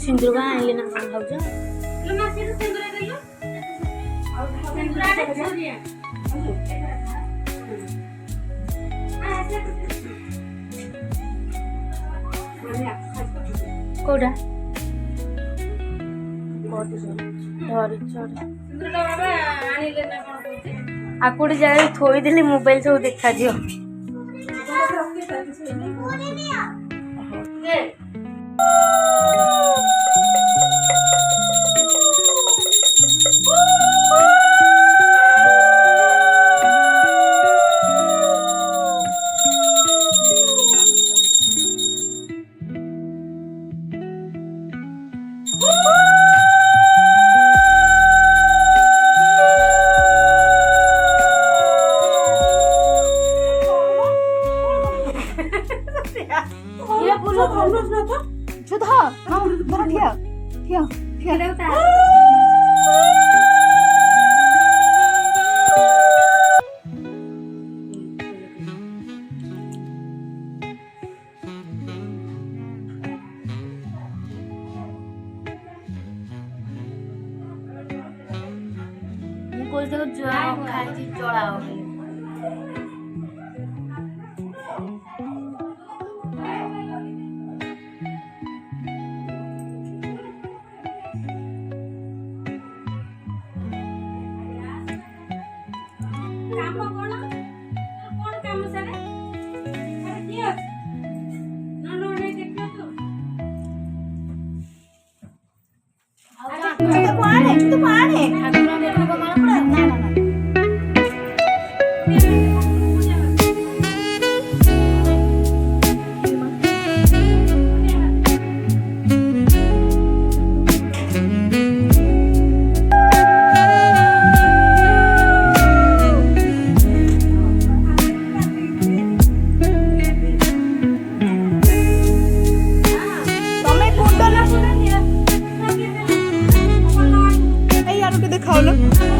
सिंदूर का आइले ना खाऊ जा लो मासी से सिंदूर देलो सिंदूर आडे छोरिया कोडा कोड धर चढ़ सिंदूर का बाबा आनिले ना कोन कहते आकुड़ी जाए थोई देली मोबाइल सब देखा दियो ये बोलो बोलो ना तो जुधा हां ठिया ठिया ठिया देवता कोई देखो जो खाई जी चढ़ा हो काम कोन काम सारे अरे की है ना नो नहीं देखो तो पाने ठाकुर ने को मारा पड़ा ना ना ना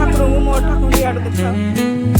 ठाकुर को मोर ठाकुर यार देखा